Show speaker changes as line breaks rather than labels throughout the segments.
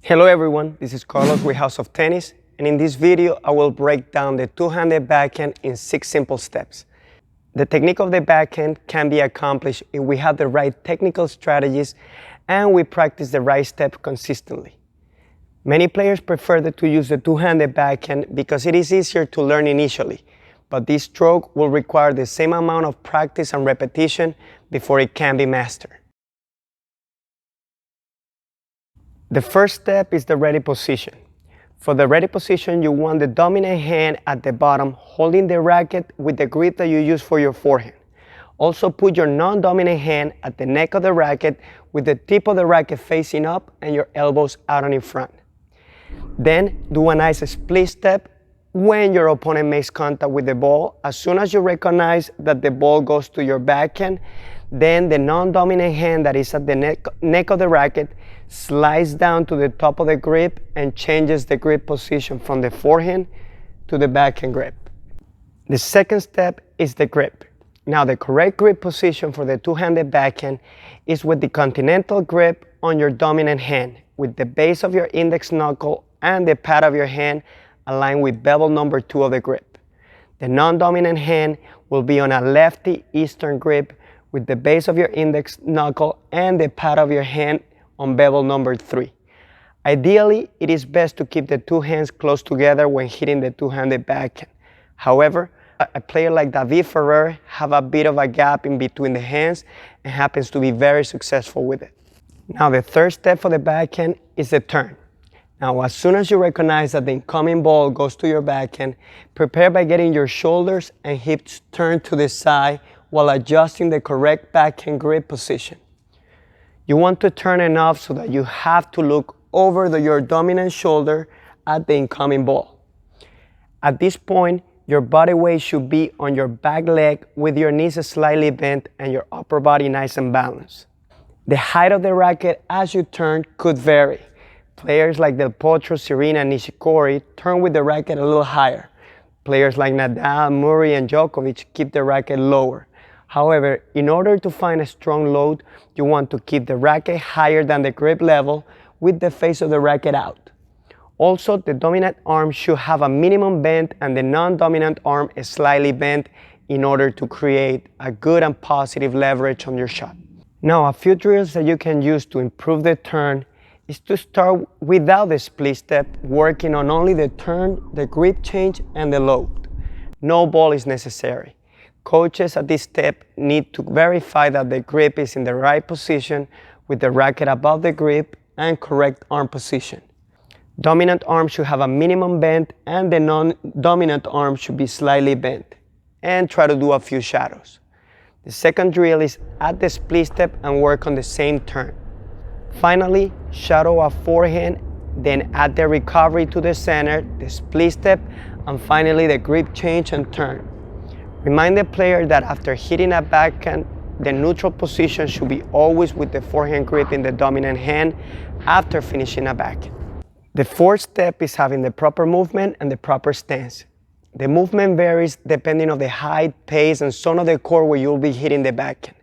Hello everyone, this is Carlos with House of Tennis, and in this video I will break down the two-handed backhand in 6 simple steps. The technique of the backhand can be accomplished if we have the right technical strategies and we practice the right step consistently. Many players prefer to use the two-handed backhand because it is easier to learn initially, but this stroke will require the same amount of practice and repetition before it can be mastered. The first step is the ready position. For the ready position, you want the dominant hand at the bottom, holding the racket with the grip that you use for your forehand. Also put your non-dominant hand at the neck of the racket with the tip of the racket facing up and your elbows out and in front. Then do a nice split step when your opponent makes contact with the ball. As soon as you recognize that the ball goes to your backhand, then the non-dominant hand that is at the neck of the racket slides down to the top of the grip and changes the grip position from the forehand to the backhand grip. The second step is the grip. Now the correct grip position for the two-handed backhand is with the continental grip on your dominant hand, with the base of your index knuckle and the pad of your hand aligned with bevel number 2 of the grip. The non-dominant hand will be on a lefty eastern grip with the base of your index knuckle and the pad of your hand on bevel number 3. Ideally, it is best to keep the two hands close together when hitting the two-handed backhand. However, a player like David Ferrer have a bit of a gap in between the hands and happens to be very successful with it. Now the third step for the backhand is the turn. Now as soon as you recognize that the incoming ball goes to your backhand, prepare by getting your shoulders and hips turned to the side while adjusting the correct backhand grip position. You want to turn enough so that you have to look over your dominant shoulder at the incoming ball. At this point, your body weight should be on your back leg with your knees slightly bent and your upper body nice and balanced. The height of the racket as you turn could vary. Players like Del Potro, Serena, and Nishikori turn with the racket a little higher. Players like Nadal, Murray, and Djokovic keep the racket lower. However, in order to find a strong load, you want to keep the racket higher than the grip level with the face of the racket out. Also, the dominant arm should have a minimum bend and the non-dominant arm is slightly bent in order to create a good and positive leverage on your shot. Now, a few drills that you can use to improve the turn is to start without the split step, working on only the turn, the grip change, and the load. No ball is necessary. Coaches at this step need to verify that the grip is in the right position with the racket above the grip and correct arm position. Dominant arm should have a minimum bend and the non-dominant arm should be slightly bent. And try to do a few shadows. The second drill is add the split step and work on the same turn. Finally, shadow a forehand, then add the recovery to the center, the split step, and finally the grip change and turn. Remind the player that after hitting a backhand, the neutral position should be always with the forehand grip in the dominant hand after finishing a backhand. The fourth step is having the proper movement and the proper stance. The movement varies depending on the height, pace, and zone of the court where you'll be hitting the backhand.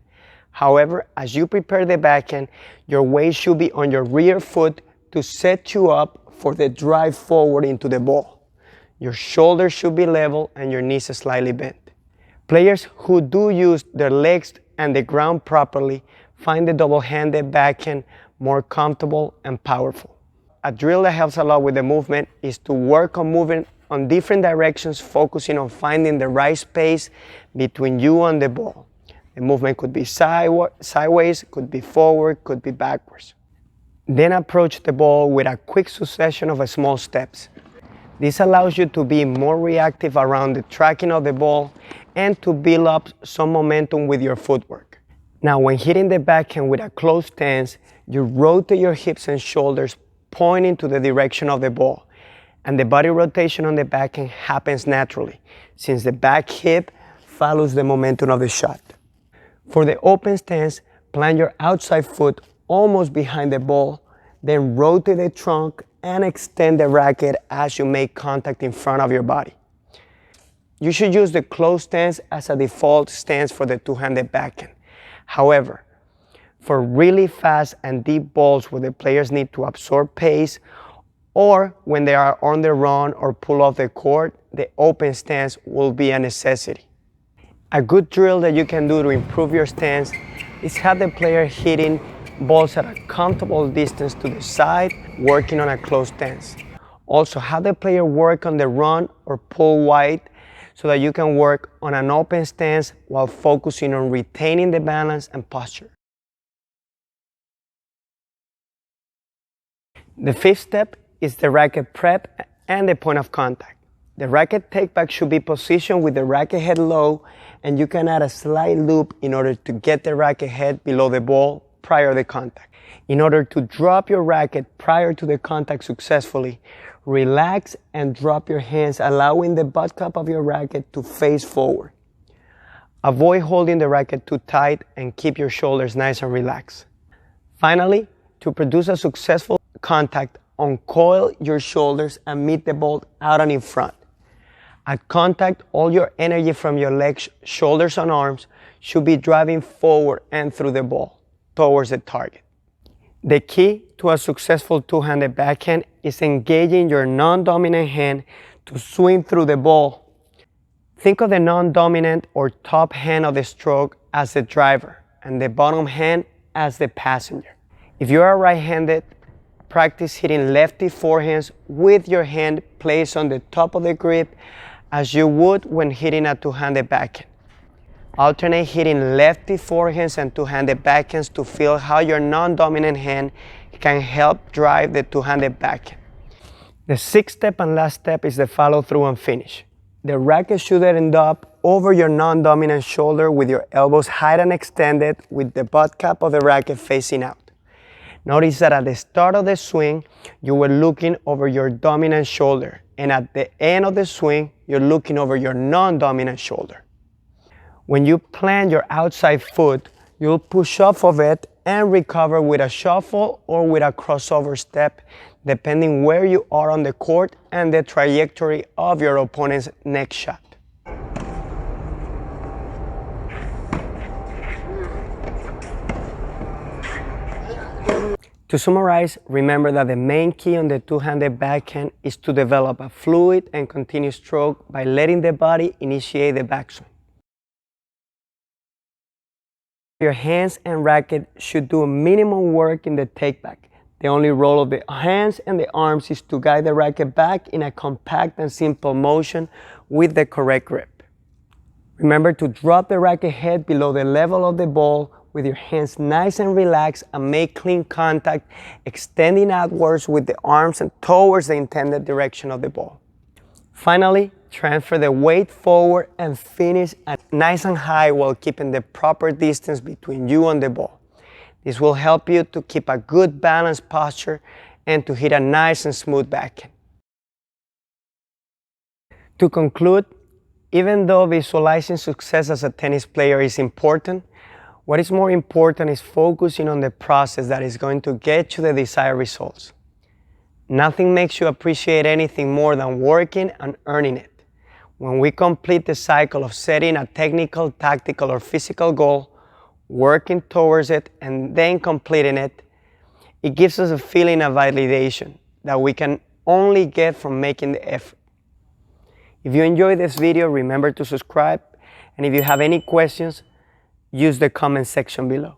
However, as you prepare the backhand, your weight should be on your rear foot to set you up for the drive forward into the ball. Your shoulders should be level and your knees slightly bent. Players who do use their legs and the ground properly find the double-handed backhand more comfortable and powerful. A drill that helps a lot with the movement is to work on moving on different directions, focusing on finding the right space between you and the ball. The movement could be sideways, could be forward, could be backwards. Then approach the ball with a quick succession of small steps. This allows you to be more reactive around the tracking of the ball and to build up some momentum with your footwork. Now, when hitting the backhand with a closed stance, you rotate your hips and shoulders pointing to the direction of the ball, and the body rotation on the backhand happens naturally, since the back hip follows the momentum of the shot. For the open stance, plant your outside foot almost behind the ball, then rotate the trunk and extend the racket as you make contact in front of your body. You should use the closed stance as a default stance for the two-handed backhand. However, for really fast and deep balls where the players need to absorb pace, or when they are on the run or pull off the court, the open stance will be a necessity. A good drill that you can do to improve your stance is have the player hitting balls at a comfortable distance to the side, working on a closed stance. Also, have the player work on the run or pull wide so that you can work on an open stance while focusing on retaining the balance and posture. The fifth step is the racket prep and the point of contact. The racket takeback should be positioned with the racket head low, and you can add a slight loop in order to get the racket head below the ball prior to the contact. In order to drop your racket prior to the contact successfully, relax and drop your hands, allowing the butt cup of your racket to face forward. Avoid holding the racket too tight and keep your shoulders nice and relaxed. Finally, to produce a successful contact, uncoil your shoulders and meet the ball out and in front. At contact, all your energy from your legs, shoulders, and arms should be driving forward and through the ball towards the target. The key to a successful two-handed backhand is engaging your non-dominant hand to swing through the ball. Think of the non-dominant or top hand of the stroke as the driver and the bottom hand as the passenger. If you are right-handed, practice hitting lefty forehands with your hand placed on the top of the grip as you would when hitting a two-handed backhand. Alternate hitting lefty forehands and two-handed backhands to feel how your non-dominant hand can help drive the two-handed backhand. The sixth step and last step is the follow-through and finish. The racket should end up over your non-dominant shoulder with your elbows high and extended with the butt cap of the racket facing out. Notice that at the start of the swing, you were looking over your dominant shoulder, and at the end of the swing, you're looking over your non-dominant shoulder. When you plant your outside foot, you'll push off of it and recover with a shuffle or with a crossover step, depending where you are on the court and the trajectory of your opponent's next shot. To summarize, remember that the main key on the two-handed backhand is to develop a fluid and continuous stroke by letting the body initiate the backswing. Your hands and racket should do minimum work in the takeback. The only role of the hands and the arms is to guide the racket back in a compact and simple motion with the correct grip. Remember to drop the racket head below the level of the ball with your hands nice and relaxed, and make clean contact, extending outwards with the arms and towards the intended direction of the ball. Finally, transfer the weight forward and finish at nice and high while keeping the proper distance between you and the ball. This will help you to keep a good balanced posture and to hit a nice and smooth backhand. To conclude, even though visualizing success as a tennis player is important, what is more important is focusing on the process that is going to get you the desired results. Nothing makes you appreciate anything more than working and earning it. When we complete the cycle of setting a technical, tactical, or physical goal, working towards it, and then completing it, it gives us a feeling of validation that we can only get from making the effort. If you enjoyed this video, remember to subscribe, and if you have any questions, use the comment section below.